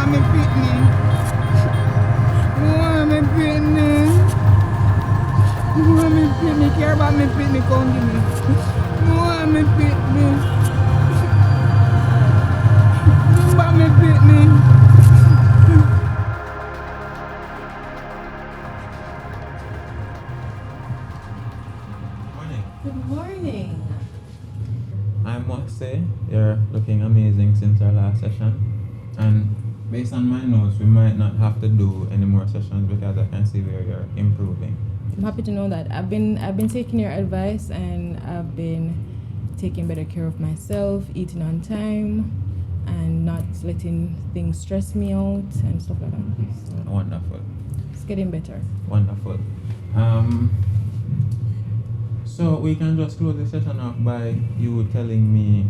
want me pitney. I want me pitney. I want me pitney. Care about me pitney, come give me. I want me pitney. I want me pitney. Good morning. I must say, you're looking amazing since our last session. And based on my notes, we might not have to do any more sessions because I can see where you're improving. I'm happy to know that. I've been taking your advice and I've been taking better care of myself, eating on time, and not letting things stress me out and stuff like that. So Wonderful. it's getting better. Wonderful. So we can just close the session off by you telling me,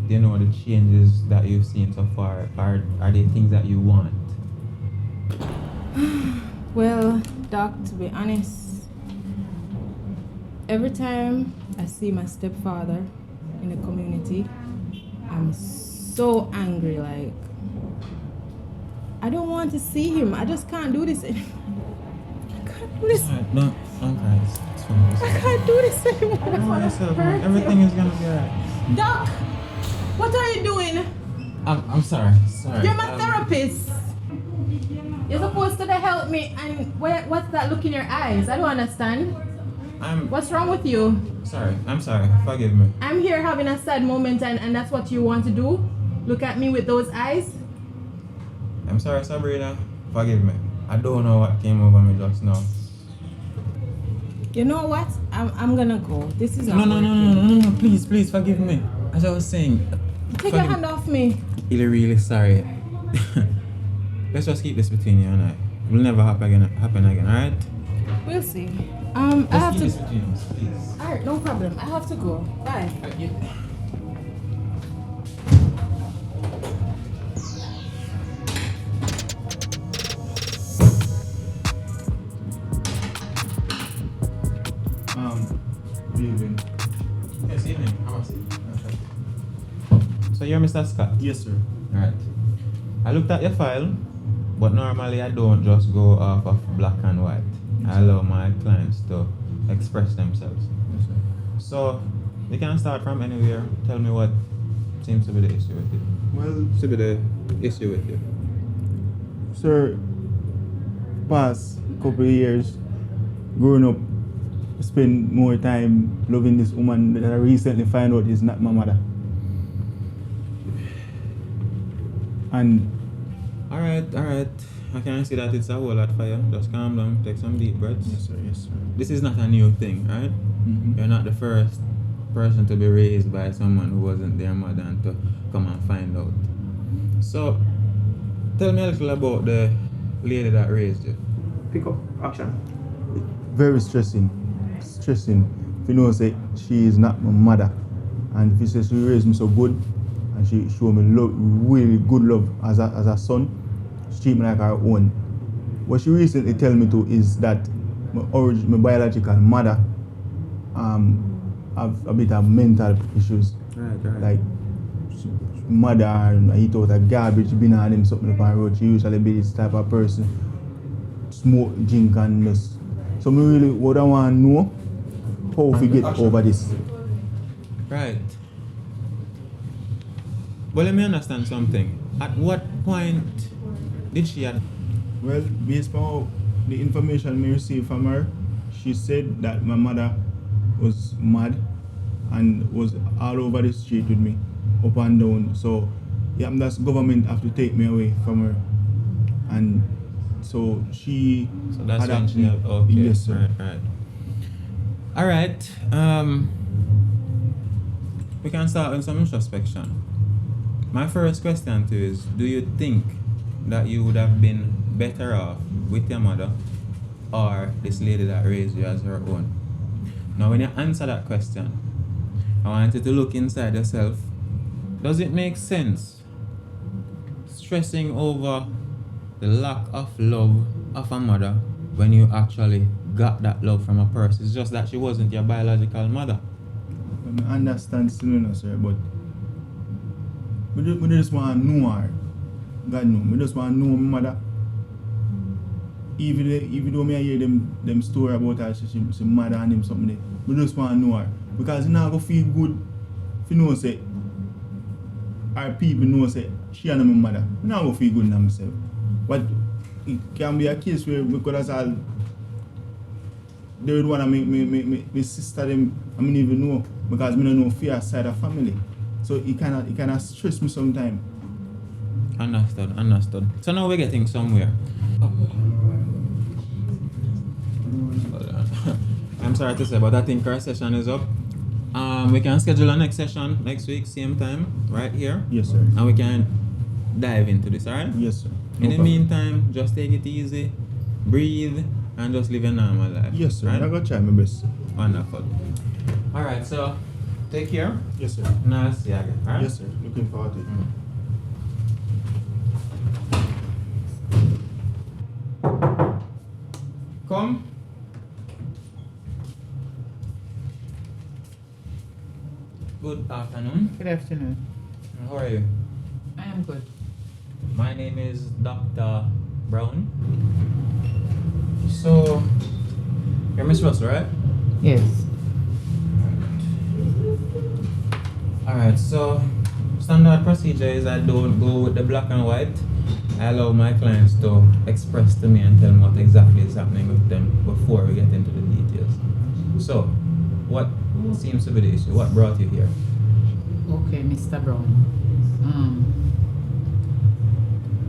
the changes that you've seen so far. Are they things that you want? Well, Doc, to be honest, every time I see my stepfather in the community, I'm so angry. Like, I don't want to see him. I just can't do this anymore. I can't do this. Alright, no, don't cry. It's fine. I can't do this anymore. Don't worry yourself, man. Everything is gonna be alright. Doc, what are you doing? I'm sorry. You're my therapist. You're supposed to help me, and what's that look in your eyes? I don't understand. What's wrong with you? I'm sorry. Forgive me. I'm here having a sad moment, and that's what you want to do? Look at me with those eyes? I'm sorry, Sabrina. Forgive me. I don't know what came over me just now. You know what? I'm gonna go. This is not No. Please, forgive me. As I was saying. Take your hand off me. Really sorry. Let's just keep this between you and I. It will never happen again, alright? We'll see. I have to. This between us, please. Alright, no problem. I have to go. Bye. Evening. Yes, evening. How was it? So you're Mr. Scott? Yes, sir. Right. I looked at your file, but normally I don't just go off of black and white. I allow my clients to express themselves. Yes, sir. So you can start from anywhere. Tell me what seems to be the issue with you. Well, To be the issue with you. sir, past couple of years, growing up, spend more time loving this woman that I recently find out is not my mother. And Alright. I can see that it's a whole lot for you. Just calm down, take some deep breaths. yes, sir. This is not a new thing, right? Mm-hmm. You're not the first person to be raised by someone who wasn't their mother and to come and find out. So, tell me a little about the lady that raised you. Pick up. Action. Very stressing. If you know, say she is not my mother, and if you say she raised me so good, and she showed me love, really good love as a son, she treat me like her own. What she recently tell me to is that my biological mother have a bit of mental issues. Right. Like mother and I eat out a garbage bin and them something up on the road. She usually be this type of person. Smoke, drink and this. So me really what I want to know how we get over this. Right. But let me understand something. At what point did she had... Well, based on the information we received from her, she said that my mother was mad and was all over the street with me, up and down. So yeah, that's government have to take me away from her. And so she So that's when adopted she me. had... Okay. Yes, sir. Right. Alright. We can start with some introspection. My first question to you is, do you think that you would have been better off with your mother or this lady that raised you as her own? Now when you answer that question, I want you to look inside yourself. Does it make sense stressing over the lack of love of a mother when you actually got that love from a person? It's just that she wasn't your biological mother. I understand still, sir, but we just want to know her. God know. I just want to know my mother. Even though me I hear them story about her, she mother and them something there. I just want to know her. Because you not go feel good if you know say our people know say she and my mother. I not go feel good in myself. But it can be a case where because that's all they would want to make my sister them I mean even know because I don't know fear side of family. So it kinda stress me sometimes. Understood. So now we're getting somewhere. I'm sorry to say, but I think our session is up. We can schedule a next session next week, same time, right here. Yes, sir. And we can dive into this, alright? Yes, sir. In the meantime, just take it easy, breathe, and just live a normal life. Yes, sir. Right? I'm gonna try my best. Wonderful. Alright, so take care. Yes, sir. And I'll see you again. Alright? Yes, sir. Looking forward to it. Come. Good afternoon. Good afternoon. How are you? I am good. My name is Dr. Brown. So, you're Miss Russell, right? Yes. Alright, so standard procedure is I don't go with the black and white. I allow my clients to express to me and tell me what exactly is happening with them before we get into the details. So, what seems to be the issue? What brought you here? Okay, Mr. Brown.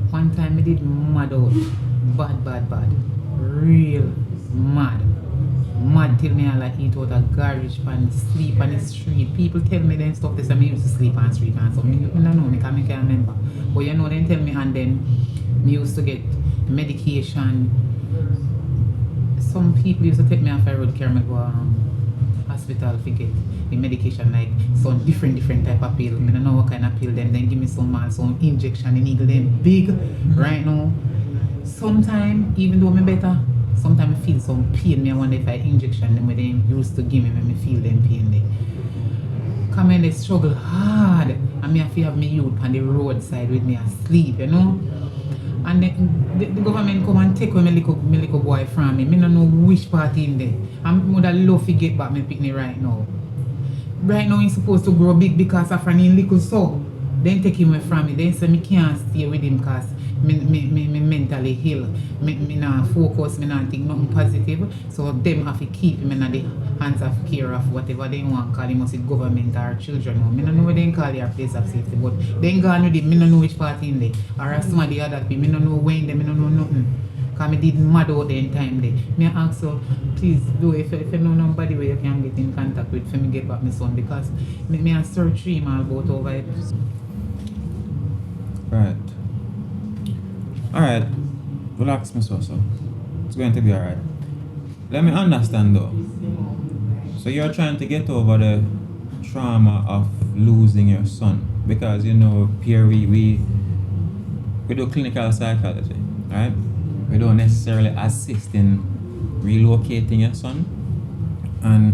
One time I did mad out. Bad. Real mad. Mad till me I like eat out a garbage and sleep on the street. People tell me then stuff this and me used to sleep on the street and something. I don't know, I can't remember. But you know, then tell me and then me used to get medication. Some people used to take me off a road, carry me go hospital to get the medication like some different type of pill. I don't know what kind of pill them. Then give me some injection, the needle them big right now. Sometimes even though me better, sometimes I feel some pain. Me I wonder if I injection them with them used to give me when me feel them pain there. Come in they struggle hard and me I feel have me youth on the roadside with me asleep, you know. And the government come and take away my little boy from me. I don't know which part in there. I would love to get back my picnic right now. Right now he's supposed to grow big because of an little so. Then take him away from me. Then say me can't stay with him because me mentally ill. Me not focus, me not think nothing positive. So them have to keep him in the hands of care of whatever they want to call him, must government or children. I don't know what they call their place of safety, but then gone with him, I don't know which part in there. Or some of the other people, I don't know when them, I don't know nothing. Because I did mad out there in time there. Me ask so, please do if you know nobody where you can get in contact with for me get back my son because me a search him all about over it. Right. Alright. Relax, Miss Russell. It's going to be alright. Let me understand though. So you're trying to get over the trauma of losing your son because you know here we do clinical psychology, right? We don't necessarily assist in relocating your son. And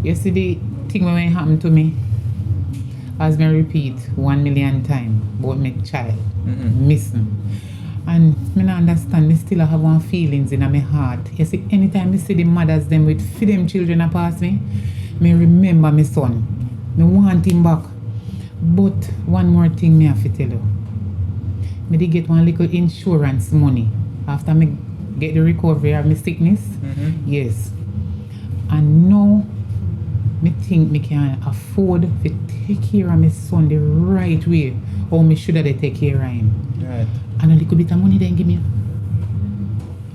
you see the thing when it happened to me, as me repeat 1,000,000 times about my child missing. And me not understand, me still have one feelings in my heart. You see, anytime I see the mothers them with for them children pass me remember my son. Me want him back. But one more thing me have to tell you. Me did get one little insurance money after me get the recovery of my sickness. Yes. And now me think me can afford to take care of my son the right way. Or me should have take care of him. right. And a little bit of money then give me.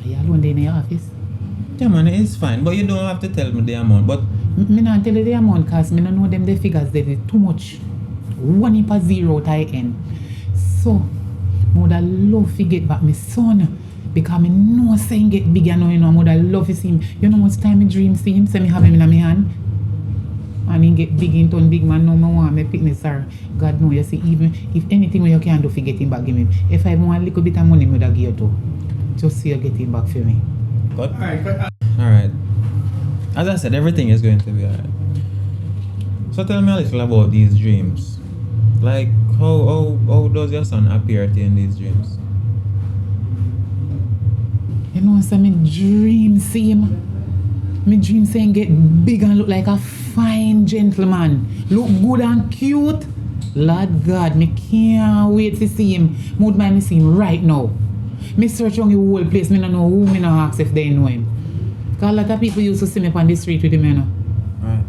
Are you alone there in your office? Yeah man, it's fine. But you don't have to tell me the amount. But Me not tell you the amount because me don't know them the figures they did too much. One heap of zero at the end. So I would love to get back my son. Because I know saying get bigger now, you know, I would love to see him. You know how much time I dream see him, say me have him in my hand. And he get big in turn big man, no I want my picnic, sir. God know, you see, even if anything you can do to get him back, give me. If I want a little bit of money, I would give you too. Just so you get him back for me. good. Alright. As I said, everything is going to be alright. So tell me a little about these dreams. Like, how does your son appear to you in these dreams? You know, so me dream see him. Me dream saying get big and look like a fine gentleman. Look good and cute. Lord God, me can't wait to see him. Mood mind me see him right now. Me search on the whole place. Me don't know who me no ask if they know him. Cause a lot of people used to see me on the street with him, you know. Right.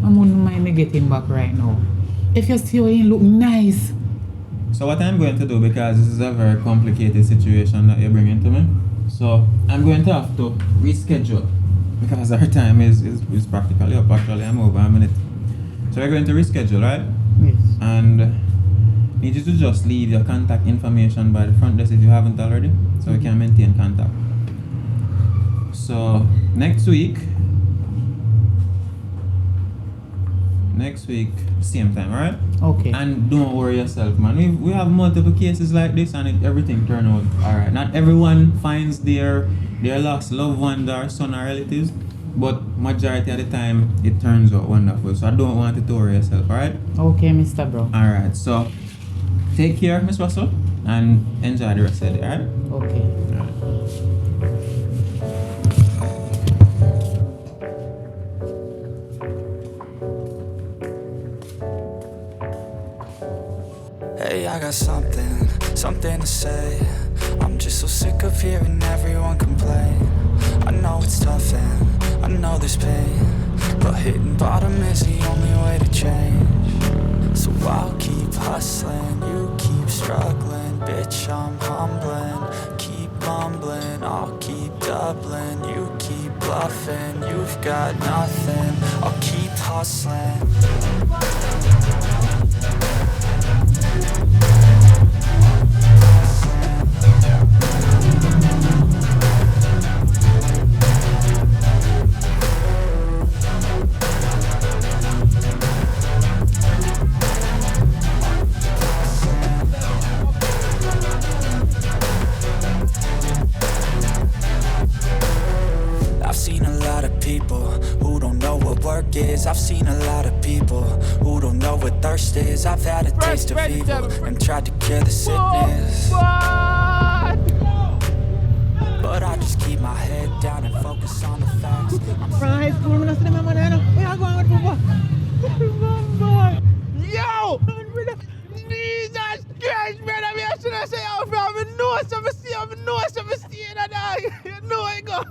I wouldn't mind me get him back right now. If you see how he look nice. So what I'm going to do, because this is a very complicated situation that you're bringing to me, so I'm going to have to reschedule because our time is practically up. Actually, I'm over a minute. So we're going to reschedule, right? Yes. And need you to just leave your contact information by the front desk if you haven't already, so we can maintain contact. So next week, same time, alright? Okay. And don't worry yourself, man. We have multiple cases like this, and everything turn out alright. Not everyone finds their lost loved ones or son or relatives, but majority of the time it turns out wonderful. So I don't want you to worry yourself, alright? Okay, Mr. Bro. Alright, so take care, Miss Russell, and enjoy the rest of the day, alright? Okay. Hey, I got something to say. I'm just so sick of hearing everyone complain. I know it's tough and I know there's pain, but hitting bottom is the only way to change. So I'll keep hustling, you keep struggling. Bitch, I'm humbling, keep mumbling. I'll keep doubling, you keep bluffing. You've got nothing, I'll keep hustling. I've seen a lot of people who don't know what work is. I've seen a lot of people who don't know what thirst is. I've had a taste of evil and tried to cure the sickness, but I just keep my head down and focus on the facts. Right, come on, see my man. We are going with Papa. Yo! Jesus Christ, brother, me should have say out from me know some see that dog. You know I go.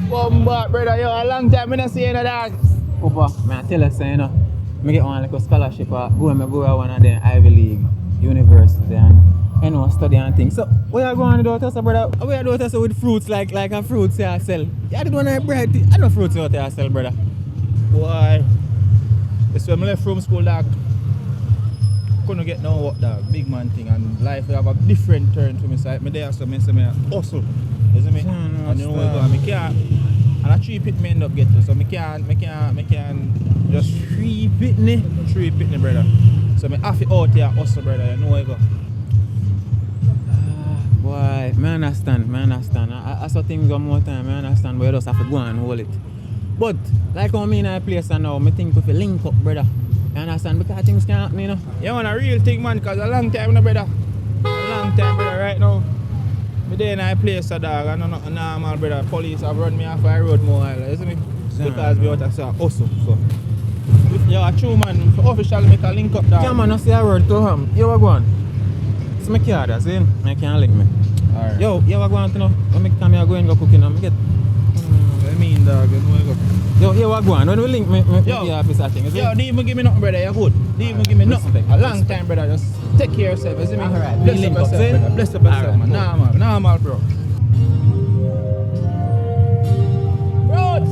One back, brother, yo, a long time I don't see that dog. Papa, I tell you, say, you know, I get one like a scholarship go to one of them Ivy League university and study and things. So, what you going to do with us, brother? What you do with us with fruits like a fruit you sell? You did one of bread. I know fruits out there sell, brother. Boy, that's when I left from school, dog. Couldn't get no work, dog. Big man thing, and life have a different turn to me. So, me there, so me say me hustle. You see me? And you know where I go, me can't. And a 3 pit me end up get to, so me can't just 3 pitney, brother. So me have it out here hustle, brother. You know where I go. Boy, I understand. I saw things one more time, I understand, but you just have to go and hold it. But, like how me in a place now, I think we have to link up, brother. You understand? Because things can't happen, you know. You want a real thing, man, because a long time, no, brother. A long time, brother, right now. Me there in a place, dog, and nothing normal, brother. Police have run me off the road more while, you see me? Because we out of hustle, so. You're a true man, officially make a link up, dog. Yeah, man, I see a word to him. You are going. It's my car, that's it. I can't link me. Alright. Yo, you are going to know? When me come here, go and go cooking, I get. I mean, dog, you know where I go. Yo, here we go. When we link me office, I think. Yo, don't even give me nothing, brother. You're good. Don't even give me nothing. A long time, brother. Just take care of yourself. You see me? Alright. Bless Link up up, yourself, see? brother. Bless up yourself, Alright, man. Normal, bro. Roads!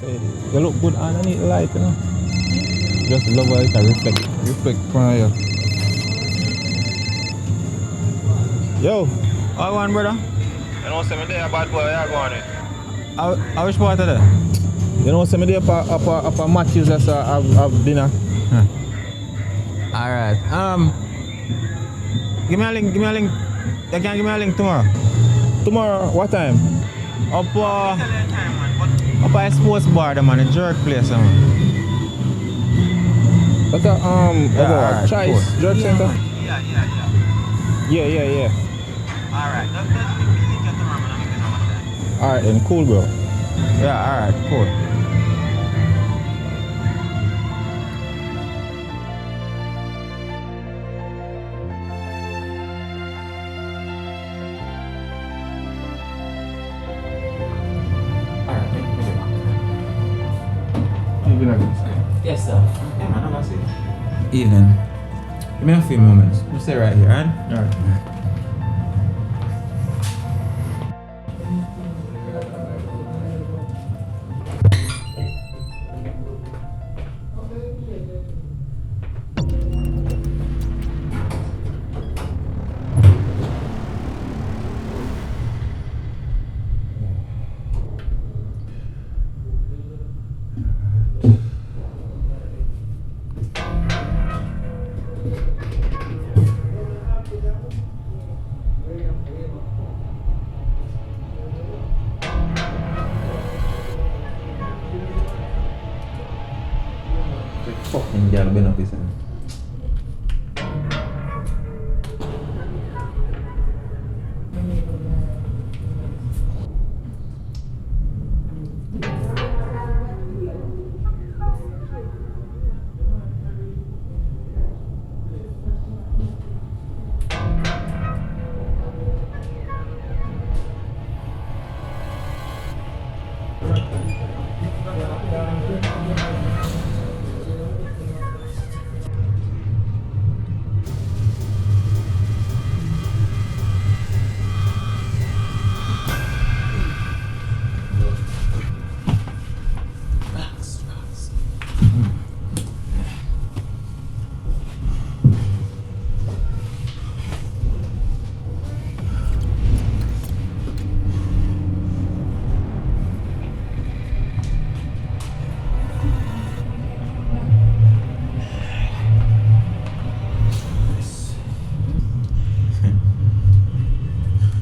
say you look good underneath the light, you know. Just love how it reflect from you. Yo, how you want, brother? You know, say me there, bad boy, where you going in? How which part of that? You know, say me there up Matthews just have dinner. Alright. Give me a link. You can give me a link tomorrow. Tomorrow, what time? Up a sports bar, man, a jerk place, man. What's that? Yeah, Choice cool. Jerk Center? Yeah. Yeah. Alright, just give me link tomorrow, man. I'm making some time. Alright then, cool, bro. Yeah, alright, cool. Yes, sir. Yeah, man, I'm gonna say. Evening. Give me a few moments. You stay right here, right? Alright. Fucking girl been up his hand.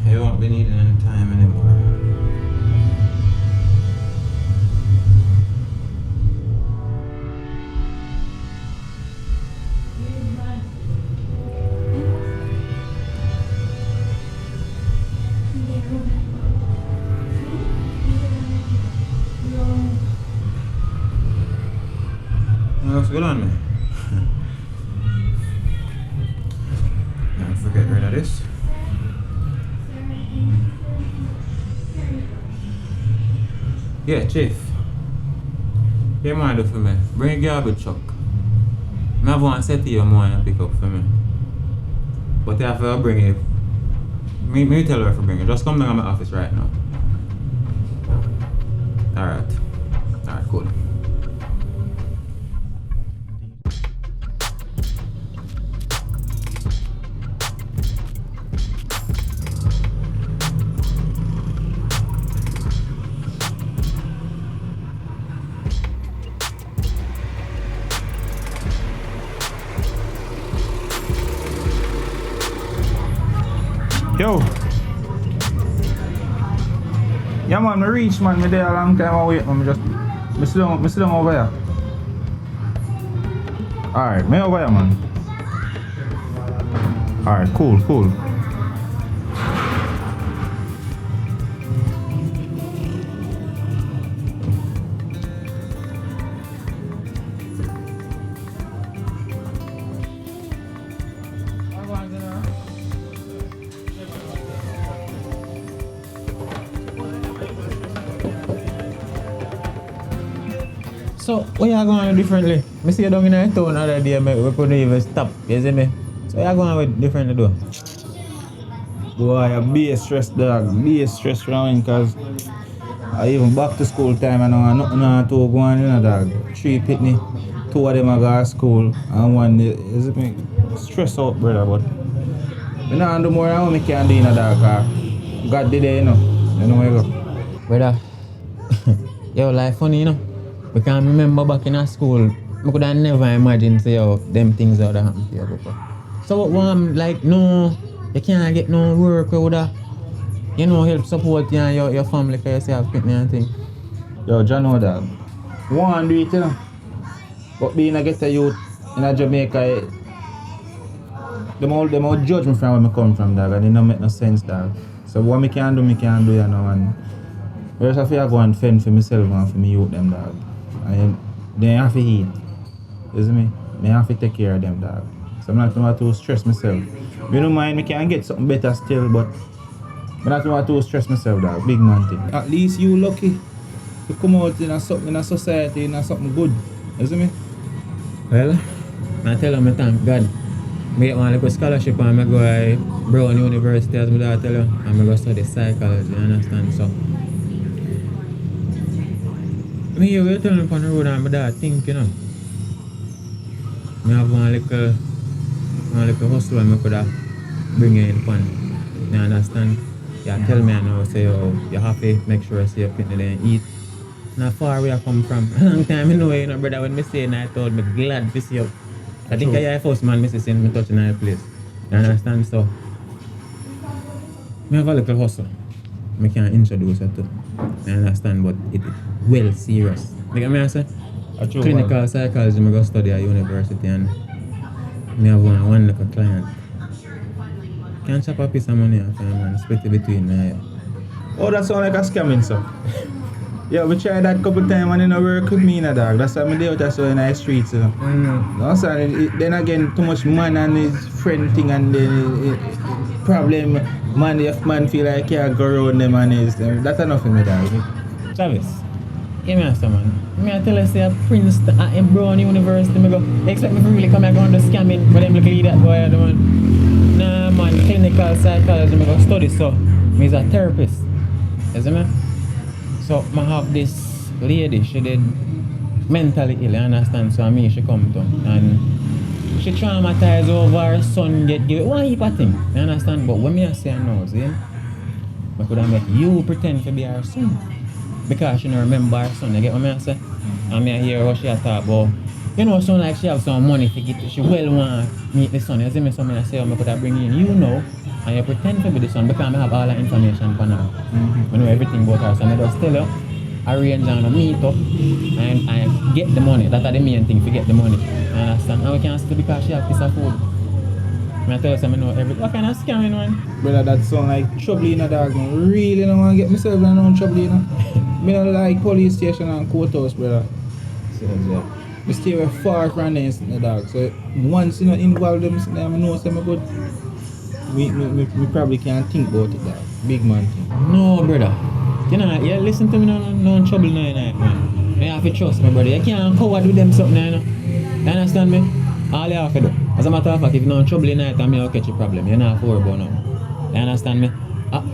You won't be needing any time anymore. What's going on, man? Don't forget rid of this. Yeah, Chief. You mind do for me? Bring a garbage truck. I have one set to you more and pick up for me. But you have to bring it. Me tell her if I bring it. Just come down to my office right now. Alright, cool. Yo. Yeah man, me reach man, me there a long time away, man. Me sit down over here. Alright, me over here man. Alright, cool. So, what you going differently? I see you down in the town the other day, we couldn't even stop, you see me? So, what you going with differently though? Boy, I be stressed dog, be stressed around cause I even back to school time, I know nothing to go on, dog. 3 picnic, 2 of them I go to school, and one is it me stress out, brother, but I don't do more than what I can do, dog, cause God did it, you know where you go. Brother, yo, life funny, Because remember back in our school, I could have never imagined say how them things would have happened to you before. So what one like no, you can't get no work with that, help support you and your family because you have picnic and thing. Yo, John, know that. One do it, But being a ghetto youth in a Jamaica, them all judge me from where I come from, dog, and it don't make no sense, dog. So what I can do, and I just have to go and fend for myself and for me youth, them, dog. And they have to eat, you see me? I have to take care of them, dog. So I'm not going to stress myself. You don't mind, I can get something better still, but I'm not going to stress myself, dog. Big man thing. At least you lucky to come out in a society, in something good, you see me? Well, I tell them I thank God. I get one little scholarship and I go to Brown University as my dad tell you. And I go study psychology, you understand? So me here we tell me on the road and my dad think, I have one little hustle and I could have bring you in fun. You understand? You tell me now say you have to make sure you fit in there and eat. Not far where I come from. A long time I know, brother, when I say that I told me glad to see you. I think I first man Mrs. in me touching that place. You understand? So I have a little hustle. I can introduce you to. You understand? But it well serious. Like I say, clinical psychology I go study at university and I have one little client. Can't chop a piece of money off and split it between me. Oh, that sound like a scamming, sir. Yeah, we tried that couple times and it didn't work with me, dog. That's why I do it in the streets. No, sir, then again, too much man and his friend thing and the problem, man, if man feel like he can't go around them and that's enough for me, dog. Travis, give me a man. I tell you, say a Princeton at Brown University, I go, expect me to really come here and do scamming for them look at that boy, the man. Nah, man, clinical psychology, I go study, so I'm a therapist. You see me? So I have this lady, she did mentally ill, you understand? So she come to and she traumatized over her son get give one heap of thing, you understand? But when I say no, see, I could have make you pretend to be her son. Because she don't remember her son, you get what I say? And I hear what she talk about. Son like she have some money to get, she well want to meet the son. You see me, so I say, I could have bring in and you pretend to be the son because I have all the information for now. I know everything about her, so I just tell her, arrange and meet up and get the money. That's the main thing, to get the money. You understand? And we can still because she have piece of food. I tell her, I know everything. What kind of scamming, man? Brother, that sound like trouble, dog. I really don't want to get myself in no trouble, I don't like police station and courthouse, brother. So, I stay far from them, dog. So once involve them, I know something good. We probably can't think about it, dog. Big man thing. No, brother. You listen to me, no trouble now, man. You have to trust me, brother. You can't coward with them something, You understand me? All you have to do. As a matter of fact, if you're in trouble in night, I'm going to catch a problem. You're not worried about now. You understand me?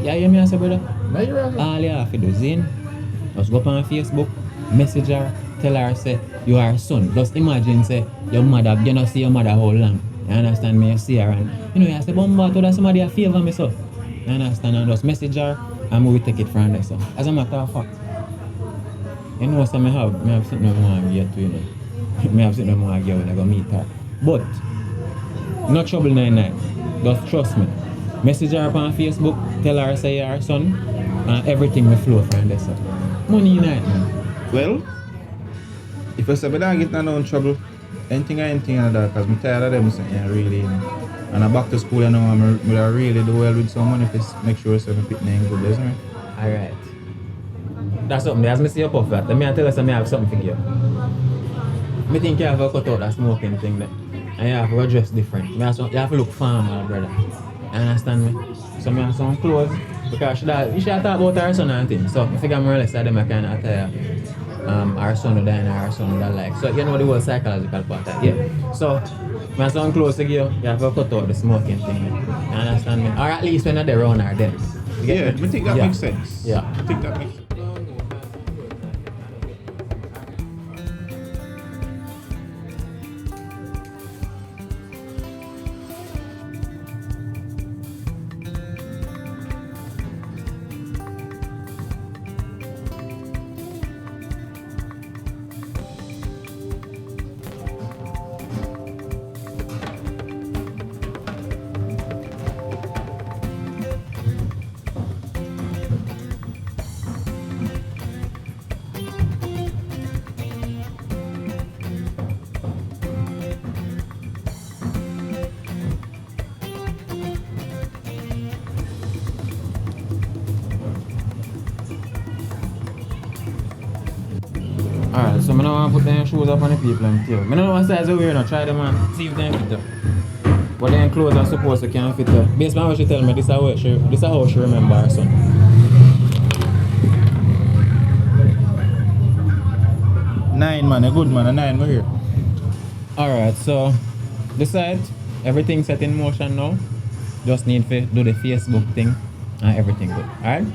You hear me, I say, brother? No, you're right. All you have to do, Zane, just go up on Facebook, message her, tell her, say, you are her son. Just imagine, say, your mother, you don't see your mother how long. You understand me? You see her and, you say, Bomba, to that somebody a favor me, so. You understand? And just message her, and we will take it from there, so. As a matter of fact, so I have something I want to get to, I have something I want to get when I go meet her. But, no trouble night. Just trust me. Message her on Facebook, tell her say you're her son, and everything will flow from there, so. Money night, man. Well, if I say I don't get no trouble, anything like that, because I'm tired of them saying really, And I'm back to school, I'm really do well with some money to make sure I'm fitting good, isn't it? Alright. That's something, as I see you puff that, let me tell you something, I have something for you. I think you have to cut out that smoking thing there. And you have to dress different. You have to look formal, brother. You understand me? So I have some clothes. Because she talk about her son and things. So I figure more or less that them I can attire our son would die and our son would like. So you know the whole psychological part of it. Yeah. So I have some clothes to give you. You have to cut out the smoking thing. You understand me? Or at least when they're around her then. Yeah, I think that makes sense. Yeah. I think that makes sense. Alright, so I don't want to put them shoes up on the people and tell. I don't know what size they wear now. Try them and see if they fit up. But then clothes are supposed to can fit up. Based on what she tell me, this is how she remember her son. Nine man, a good man, a 9 we're here. Alright, so this side, everything set in motion now. Just need to do the Facebook thing and everything good. Alright?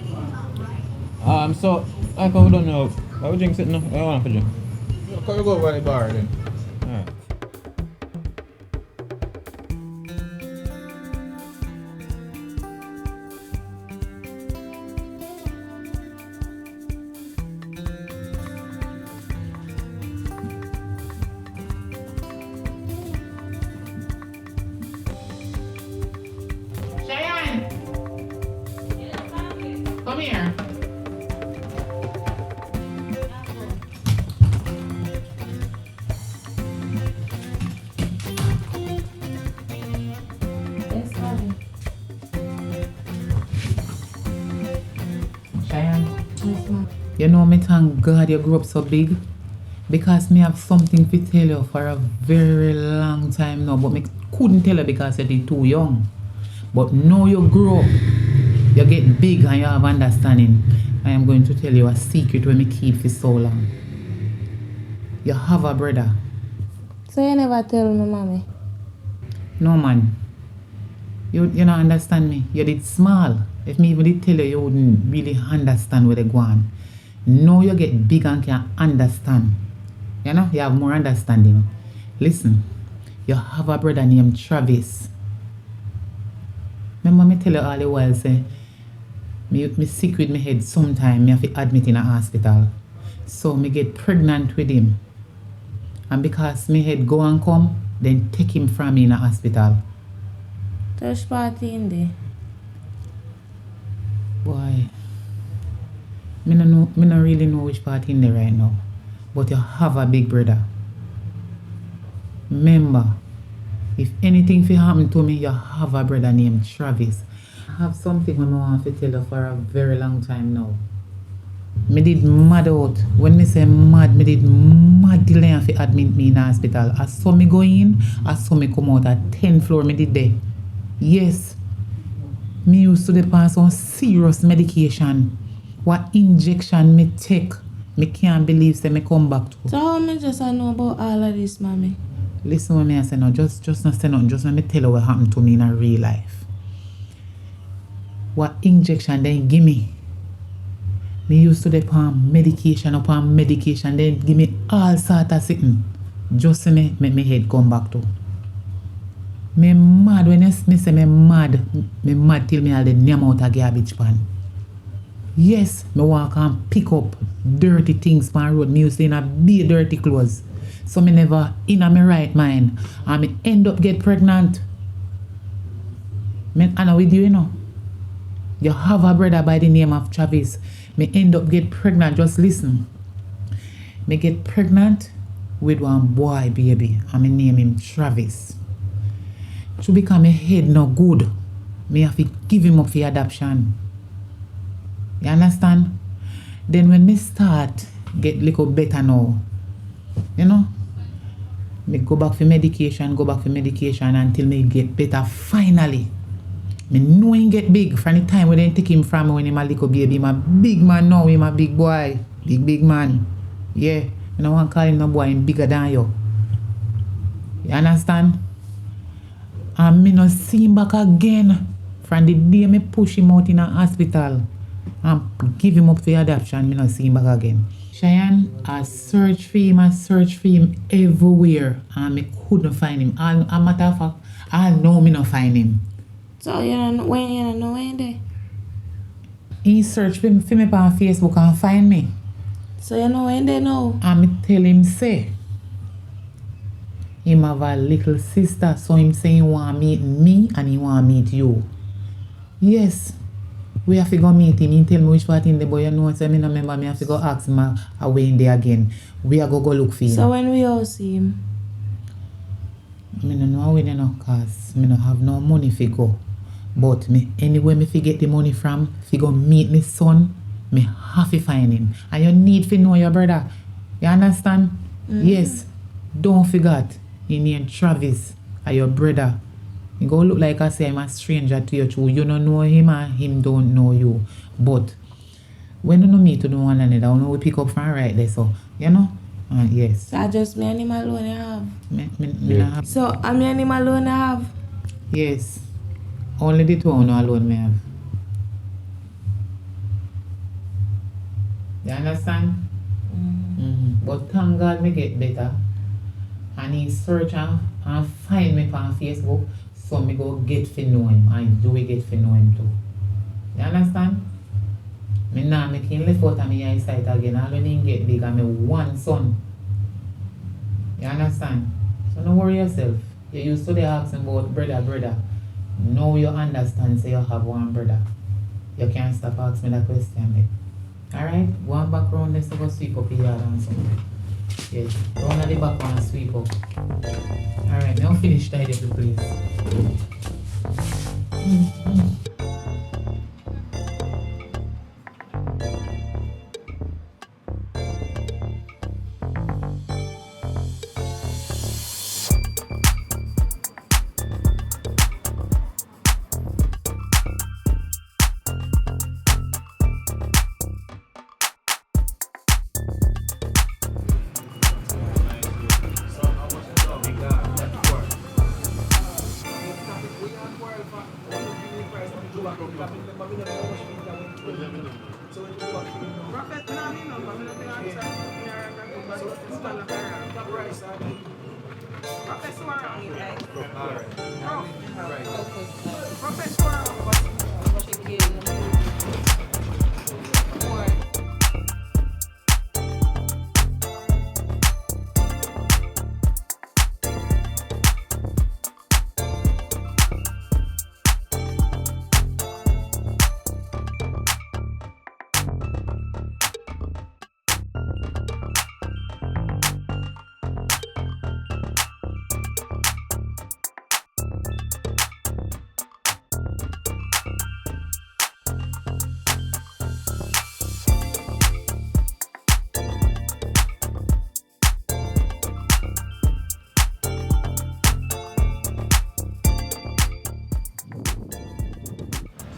So like we don't know. Why we drink sitting now? What I want to drink? Can we go over the bar then? Alright. Cheyenne! Come here. Yes, mommy. Cheyenne, Yes, mom. you know me thank God you grew up so big. Because me have something to tell you for a very long time now, but me couldn't tell you because you're too young. But now you grow up, you get big and you have understanding. I am going to tell you a secret when me keep for so long. You have a brother. So you never tell me, mommy? No man. You don't understand me. You did small. If me even did tell you, you wouldn't really understand where they go on. Now you get big and can understand. You know, you have more understanding. Listen, you have a brother named Travis. Remember me tell you all the while say, me sick with my head sometime, me have to admit in a hospital. So me get pregnant with him. And because my head go and come, then take him from me in a hospital. Touch party in there. Boy, me no really know which part in there right now. But you have a big brother. Remember, if anything fi happen to me, you have a brother named Travis. I have something I want to tell you for a very long time now. Me did mad out. When me say mad, me did mad till they have to admit me in the hospital. I saw me go in, I saw me come out at 10th floor, me did there. Yes. Me used to depend on some serious medication. What injection me take, me can't believe say me come back to. So how me just know about all of this, mommy? Listen what me I say now, just not say nothing, just let me tell you what happened to me in a real life. What injection they give me. Me used to depend on medication upon medication, then give me all sort of something. Just say me make me head come back to. Me mad when you me say me mad till me all the name out of garbage pan. Yes, me walk and pick up dirty things pan road. Me used to in a big dirty clothes. So me never in a me right mind. And me end up get pregnant. Me Anna with you know. You have a brother by the name of Travis. Me end up get pregnant. Just listen. Me get pregnant with one boy baby. And me name him Travis. To become a head no good, me have to give him up for adoption. You understand? Then when me start get little better now, you know, me go back for medication until me get better finally. Me know him get big from the time when they take him from me when him a little baby. Him a big man now, him a big boy. Big man. Yeah. I don't want to call him no boy, him bigger than you. You understand? And me no see him back again from the day me push him out in a hospital and give him up for adoption. Me no see him back again. Cheyenne, I search for him everywhere and me couldn't find him. And a matter of fact, I know me no find him. So you don't know when there? He search for me on Facebook and find me. So you know when there now? And me tell him say him have a little sister, so him say he want meet me and he want meet you. Yes, we have to go meet him. He tell me which part in the boy, you know, say me no remember, me have to go ask him away in there again. We are go look for him. So when we all see him? Me no know when you know, cause me no have no money fi go. But me anyway me fi get the money from, fi go meet my son, me have to find him. And you need to know your brother. You understand? Yes. Don't forget, he named Travis, or your brother. You go look like I say I'm a stranger to you too. You don't know him and him don't know you. But when you know me to know one another, we pick up from right there. So, you know? Yes. So I just me animal alone I have. Me not have. So I'm the animal alone I have. Yes. Only the two alone me have. You understand? But thank God me get better. And he search and find me on Facebook. So me go get to know him. And do we get to know him too. You understand? Me now make him left out of my eyesight again. All when he get big and me one son. You understand? So don't worry yourself. You used to the asking about brother. Now you understand say you have one brother. You can't stop asking me that question there. Alright? Go on back round there so go sweep up the yard and something. Yes. Round at the back and sweep up. Alright, now finish tidy up the place.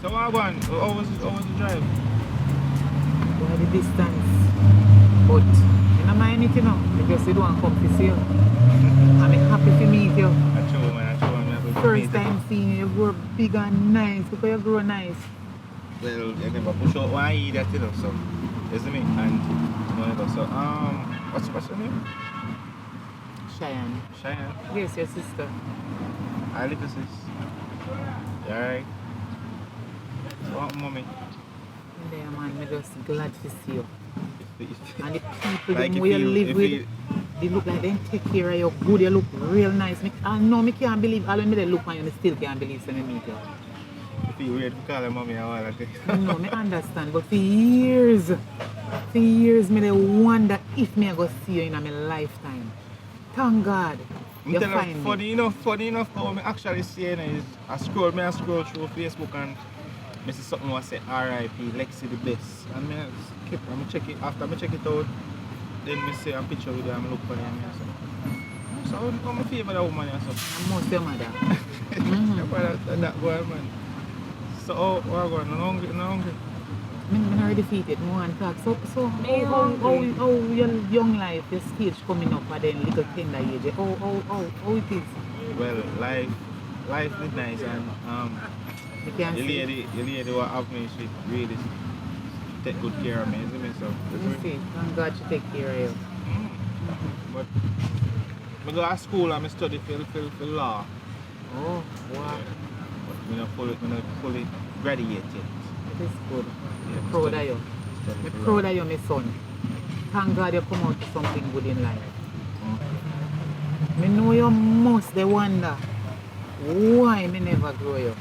So what going? How was the drive? Go the distance. But you don't mind it, you know. Because you don't come to see you. I'm happy to meet you. I show man. First time seeing you, you grow big and nice. Because you grow nice. Well, you never push out one ear that, you know, so, isn't it? And, whatever, so, what's your name? Cheyenne. Cheyenne? Yes, your sister. Hi, little sis. You alright? So, what, mommy? There, man, I'm just glad to see you. And the people Like them if where you you- live if with, you- they look like they take care of you good, you look real nice. I know me can't believe, all when they look on you, I still can't believe when I meet you. You feel weird to call her mommy or what, okay? No, me understand, but for years, me they wonder if me I go see you in my lifetime. Thank God, you find me. Funny enough, how I actually see it is, I scroll through Facebook and I see something was say R.I.P. Lexi the best. And I keep, I'm check it, after I check it out, then I see a picture with her and I look for her and I say, so I'm a favorite woman and so. I'm most your mother. That boy, man. So, what going on? No hungry? I'm already defeated, I want to talk. So how your young life, your stage coming up at then little tender age, how it is? Well, life is nice and You can the see. lady what have me, she really take good care of me, isn't it? So, You see, thank God she take care of you. but I go to school and I study for law. Oh, wow. But I'm not fully graduate yet. It is good. Yeah, I'm proud study- of you. study I'm for proud law. of you, my son. Thank God you come out to something good in life. I know you must wonder why me never grow you.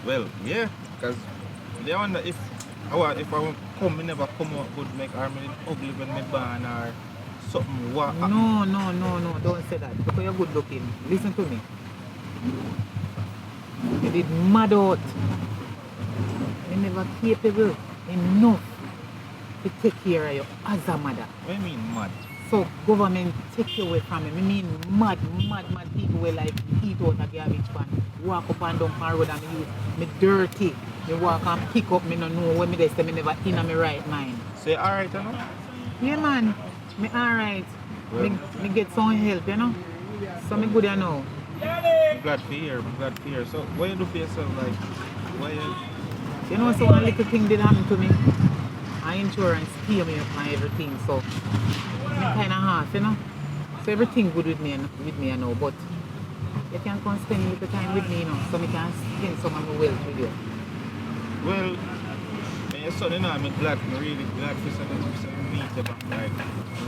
Well, yeah, because they wonder if I come, me never come out good, make or me ugly when me born or something. What No, don't say that. Because you're good looking. Listen to me. You did mad out. You never capable enough to take care of you as a mother. What do you mean mad? So government take you away from me. I mean mad people will like eat out a garbage pan. Walk up and down the road and me use me dirty. Me walk and pick up, me no know where me they say me never in my right mind. Say alright, you know? Yeah man, me alright. Well. Me get some help, you know. So me good you know. I'm glad to hear. So what you do for yourself like? What you You know, so one little thing did happen to me. My insurance pay me up and everything, so me kind of half, you know. So everything good with me, I know, but you can come spend a little time with me, you know, so me can spend some of my wealth with you. Well, your son, you know, I'm really glad for some meet you back, like,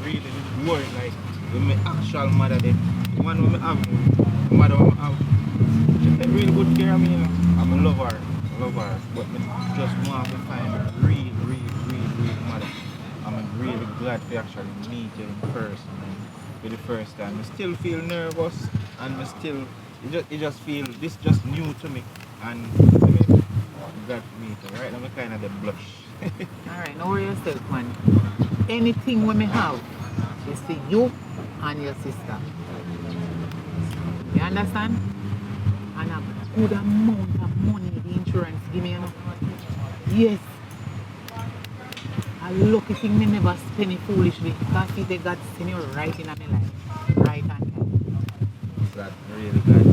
really worried, like, with my actual mother, the one who I have, the mother who I have, she take really good care of me, you know. I love her, but I just want to find a real mother. I'm really glad to actually meet you in person, man, for the first time. I still feel nervous, and I still, it just feel, this just new to me, and I mean, I'm glad to meet you, right? I'm kind of the blush. Alright, no worry yourself, man. Anything we may have is for you and your sister. You understand? And a good amount of money the insurance give me, you know. Yes. A lucky thing me never spend it foolishly because they got seen you right in my life. Right hand time. Really glad.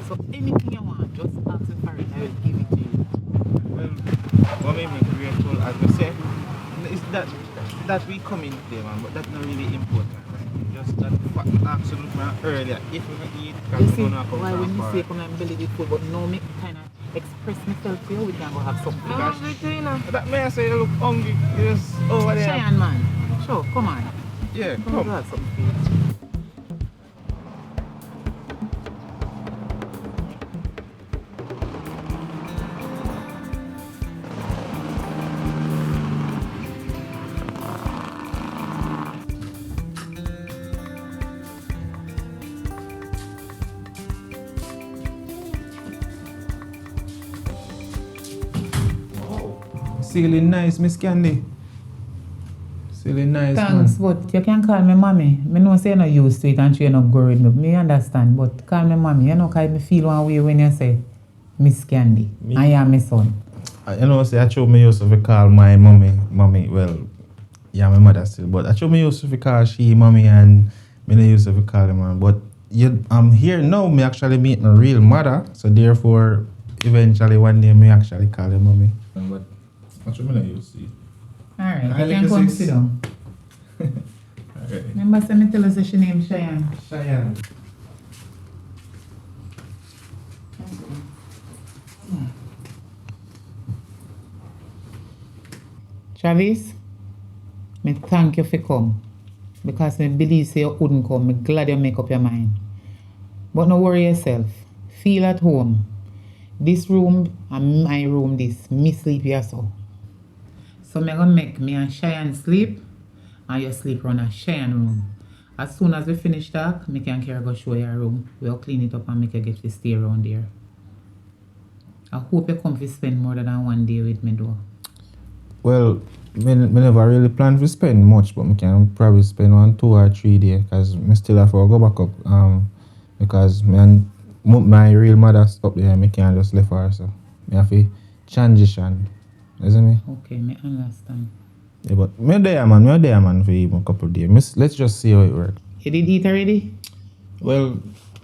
So anything you want, just ask me for it, I will give it to you. Well, what made me grateful, as I say, is that we come in today, man, but that's not really important. Right? Just that fact I asked you from earlier, if we eat, You see, gonna come why from when you far. say come and belly the food, but now me kind of express myself to you, we can go have something. That may I say you look hungry, you just over there. Cheyenne man, sure, come on. Yeah, Come come. go have something for you. Ceiling nice, Miss Candy. Ceiling nice, Thanks, man. but you can call me mommy. Me know say you're not used to it and you're not grow with me. Me understand, but call me mommy. You know, cause me feel one way when you say Miss Candy. Me- I am my son. You know, say I show me used to call my mommy. Well, yeah, my mother still, but I show me used to call she mommy, and me not used to call her man. But I'm here now. Me actually meet my real mother, so therefore, eventually one day me actually call her mommy. But I show me not used to it. Alright, Hi, you can little come sis. sit down. Alright. Remember, say me tell us that she named Cheyenne. Cheyenne. Travis, me thank you for come. Because me believe say you couldn't come. Me glad you make up your mind. But no worry yourself. Feel at home. This room and my room this. Me sleep here so. So me gonna make me and Cheyenne sleep and you sleep around a Cheyenne room. As soon as we finish talk, me can carry go show your room. We'll clean it up and make you get to stay around there. I hope you come to spend more than one day with me though. Well, me never really plan to spend much, but me can probably spend 1, 2 or 3 days because me still have to go back up. Because me and my real mother up there, me can't just leave her, so me have to transition. You see me? Okay, me understand. Yeah, but me there man for even a couple of days. Let's just see how it works. You did eat already? Well,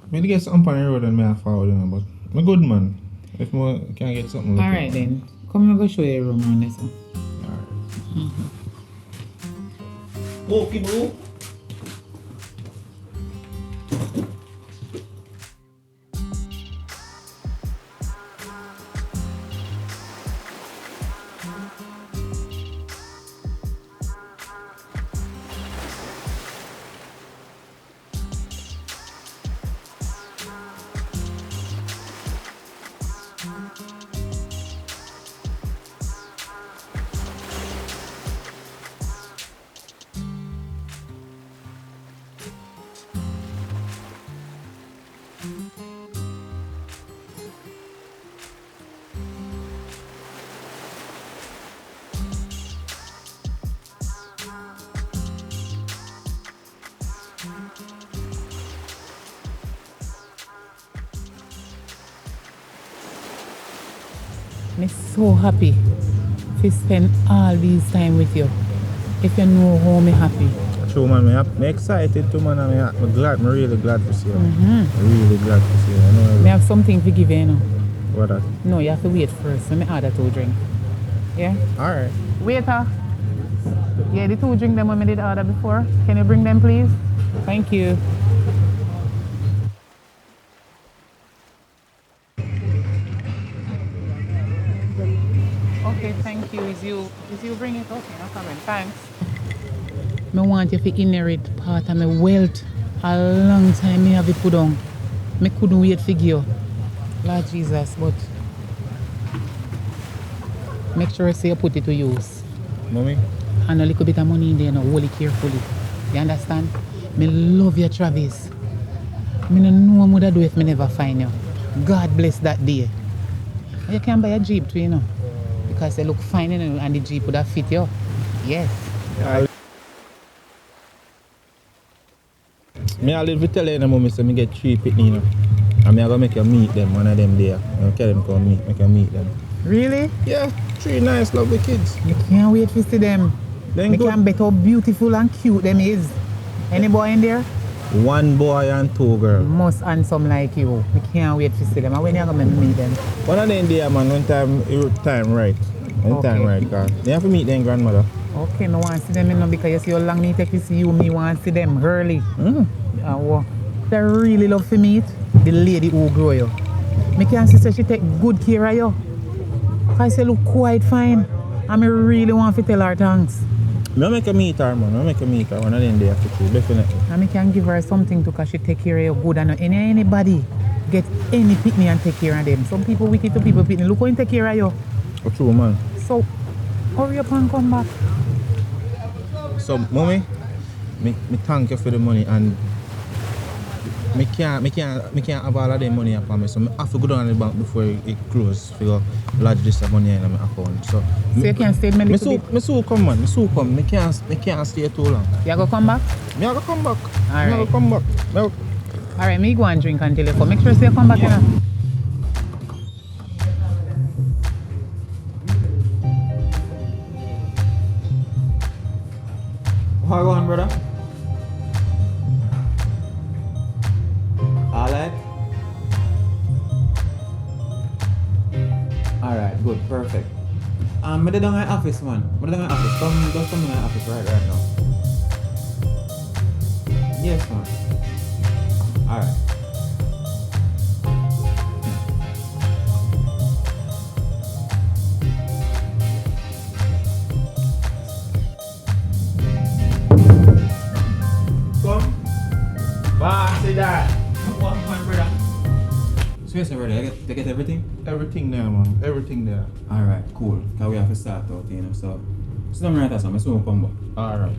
me get something on the road and me have forward, you know, but me good man. If me can get something. Alright then. Come and go show your room around this one. Okay, bro. I'm so happy to spend all this time with you. If you know how me happy. True, man. I'm excited too, man. I'm glad. I'm really glad to see you. Really glad to see you. I know. I have something to give you, you know. What that? No, you have to wait first. Let me order 2 drink. Yeah? Alright. Waiter. Yeah, the 2 drink them when I did order before. Can you bring them, please? Thank you. Okay, thank you. Is you bring it? Okay, no problem. Thanks. I want you to inherit part of my wealth. A long time me have it put on. I couldn't wait for you. Lord Jesus, but make sure you put it to use. Mommy? And a little bit of money in there now, hold it carefully. You understand? Me love you, Travis. Me no know what I do if me never find you. God bless that day. You can buy a Jeep too, you know. Because they look fine, you know, and the Jeep would have fit you. Yes. I live to tell you, mommy, so I get 3 pitney, you know. And I'm going to make you meet them, one of them there. I'll tell them come meet, make you meet them. Really? Yeah, 3 nice, lovely kids. I can't wait to see them. Then I good. can't bet how beautiful and cute them is. Any boy in there? 1 boy and 2 girls. Most handsome like you. I can't wait to see them. And when you going to meet them? One of them there, man, one time right. One time Okay. right, cause they have to meet their grandmother. Okay, I want to see them, you know, because you see how long me take to see you. Me want to see them early. They really love to meet the lady who grow you. Me can see she take good care of you. Because she look quite fine. And I really want to tell her thanks. I'll make a meet her, man. I'll make a meet her. One of them there for you, definitely. And I can give her something too, because she take care of you good. And anybody get any pitney and take care of them. Some people wicked to people pitney. Look how he take care of you. Oh, true, man. So, hurry up and come back. So, mommy, me thank you for the money, and me can't have all of the money upon me, so I have to go down to the bank before it closes to lodge this money in my account. So you can stay a little bit? Me soon come, man. Me soon come. Me can't stay too long. You go come back? Me I go come back. Alright. Me I go come back. Alright, me go and drink until you come. Make sure you come back, you know. How you on, brother? Alright? Alright, good, perfect. I'm down in my office, man. I'm down in my office. Just come in my office right now. Yes, man. Alright. Come. Bye, say that. One point, brother. So yes, brother, they get everything? Everything there, man. Everything there. Alright, cool. Because we have to start out, you know, so I'm right at some, so come back. Alright.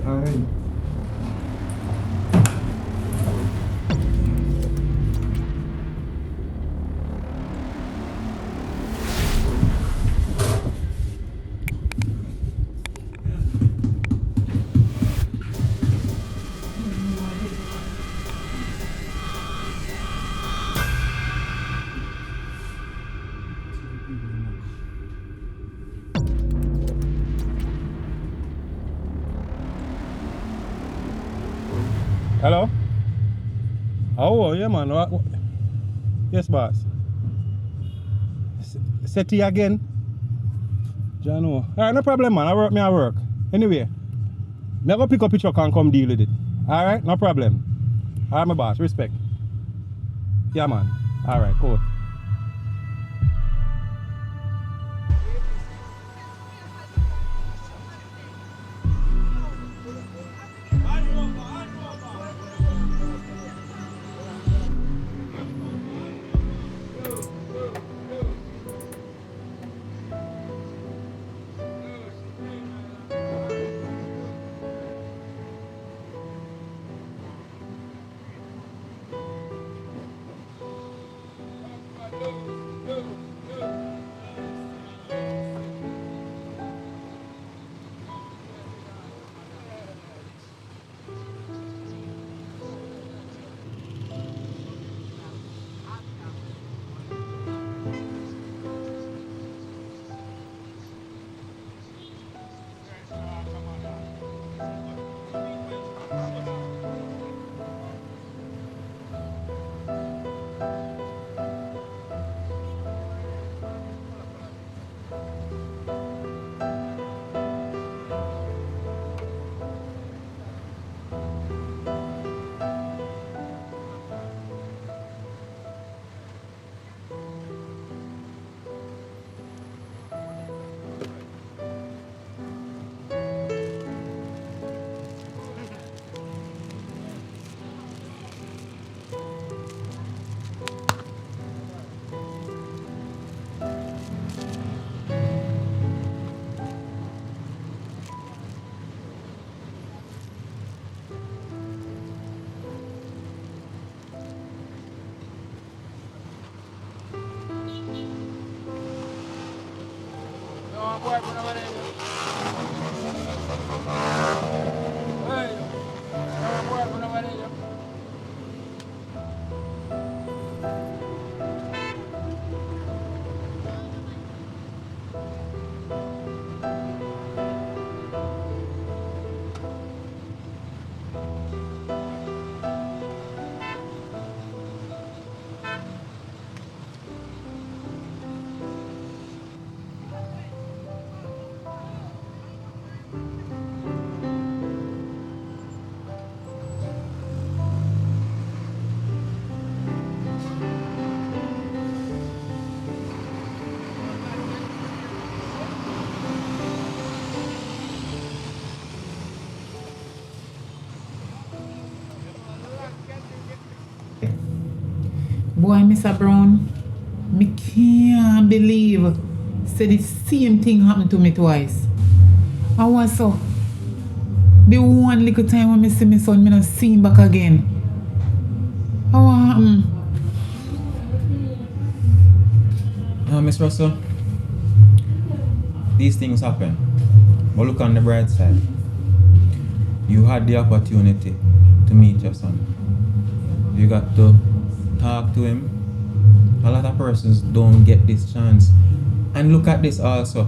Alright. Hello? Oh, yeah, man. Yes, boss. Setty again? Jano. Alright, no problem, man. I work. Anyway, me go pick up your truck and come deal with it. Alright, no problem. Alright, my boss. Respect. Yeah, man. Alright, cool. Boy, Mr. Brown, me can't believe say the same thing happened to me twice. I was so. The one little time when me see my son, me not see him back again. How happened? Miss Russell, these things happen. But look on the bright side. You had the opportunity to meet your son. You got to talk to him. A lot of persons don't get this chance. And look at this also.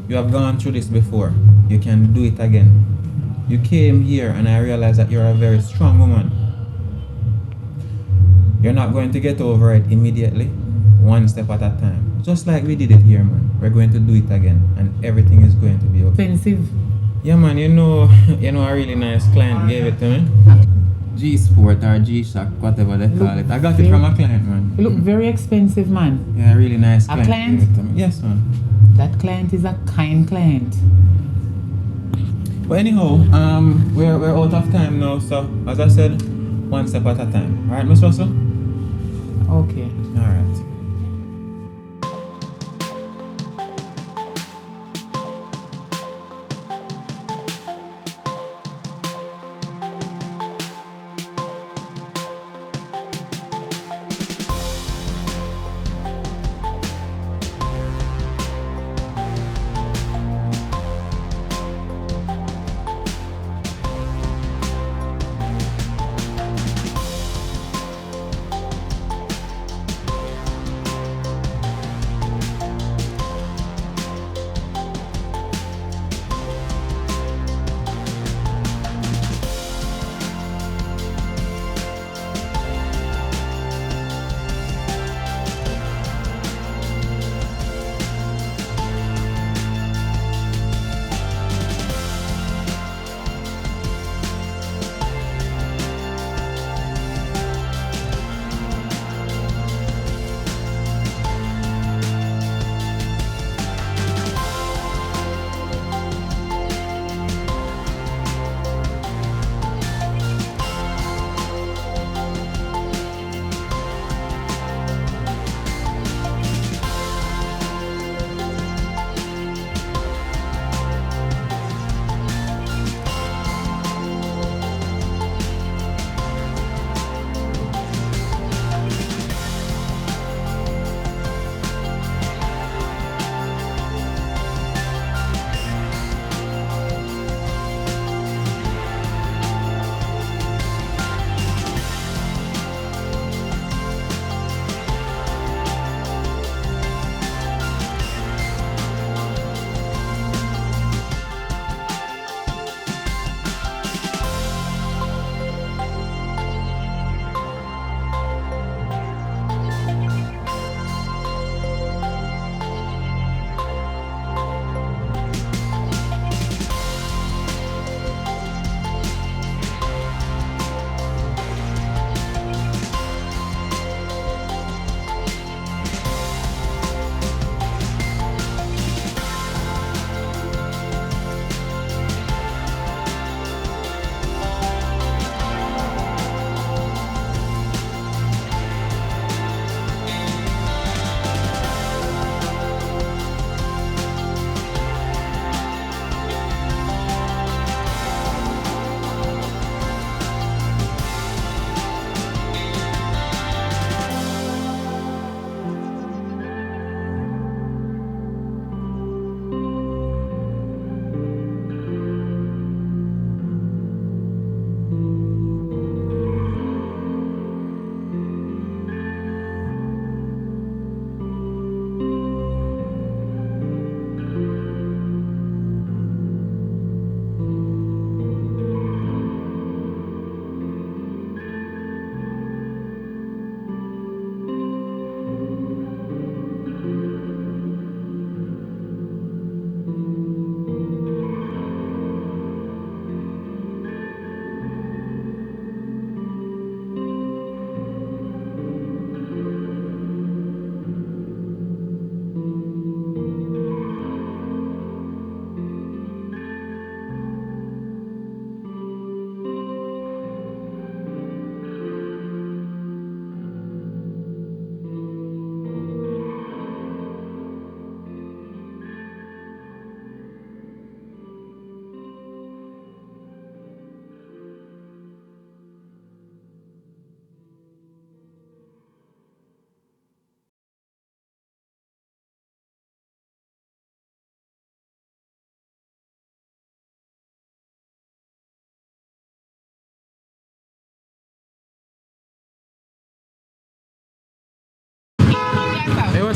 You have gone through this before. You can do it again. You came here and I realized that you're a very strong woman. You're not going to get over it immediately, one step at a time. Just like we did it here, man. We're going to do it again and everything is going to be okay. Expensive. Yeah, man, you know a really nice client gave it to me. G-Sport or G-Shock, whatever they call it. I got it from a client, man. You look very expensive, man. Yeah, a really nice A client. client? Gave it to me. Yes, man. That client is a kind client. But anyhow, we're out of time now, so as I said, one step at a time. Alright, Miss Russell? Okay. Alright.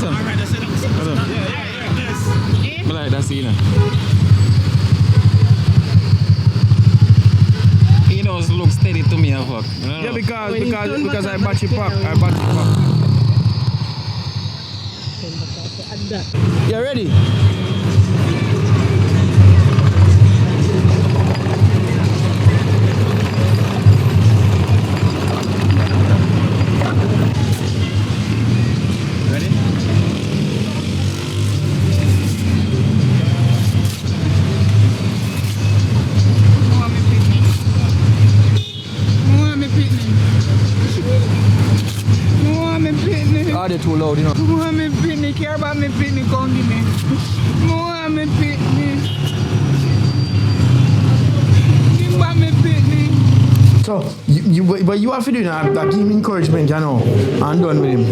what's up? Alright, that's it. What's up? Yes. I like that scene. He does look steady to me, fuck. Yeah, because I batch it pack. You ready? Ready? Oh, they're too loud, you know. So, but you have to do that, give him encouragement, you know, and done with him.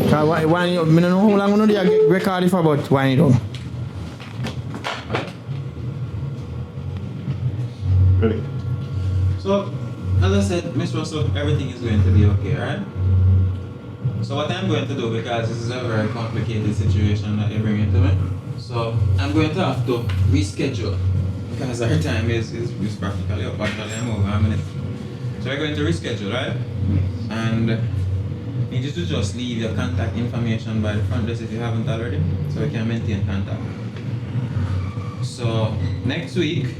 Because I don't know how long I'm going to get recorded for, but why you don't? Ready? So, as I said, Miss Russell, everything is going to be okay, right? So what I'm going to do, because this is a very complicated situation that you're bringing to me, so I'm going to have to reschedule, because our time is practically up, actually I'm over a minute. So we're going to reschedule, right? And you need you to just leave your contact information by the front desk if you haven't already, so we can maintain contact. So next week,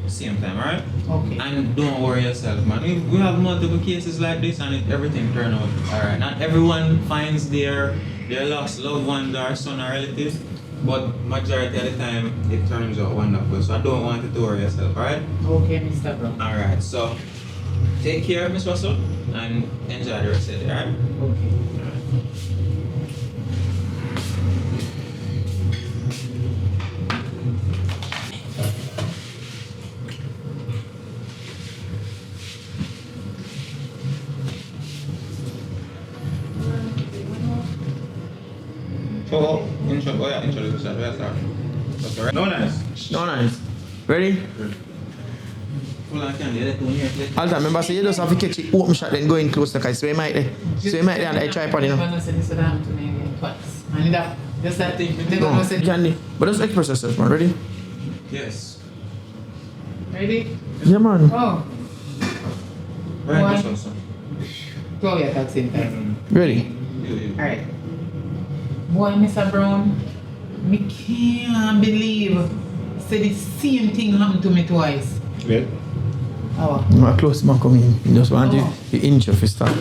same time, alright? Okay. And don't worry yourself, man. We have multiple cases like this and everything turn out alright. Not everyone finds their lost loved ones or son or relatives, but majority of the time it turns out wonderful. So I don't want you to worry yourself, alright? Okay, Mr. Brown. Alright, so take care, Miss Russell, and enjoy the rest of the day, alright? Okay. So, introduce yourself, yes, sir. That's alright. No nice. No, nice. Ready? Full on candy, let 2 years. Alta, remember, say you just have to catch it open shot, then go in close, because so you might there and I tripod, you know. Just that thing. No, candy. But just express yourself, man. Ready? Yes. Ready? Yeah, man. Oh. Right, One. Miss Russell. Go at that same time. Ready? You. Alright. Boy, Mr. Brown, me can't believe say the same thing happened to me twice. Yeah. Oh. I'm close, man, come in. You just want Oh. you inch your fist start.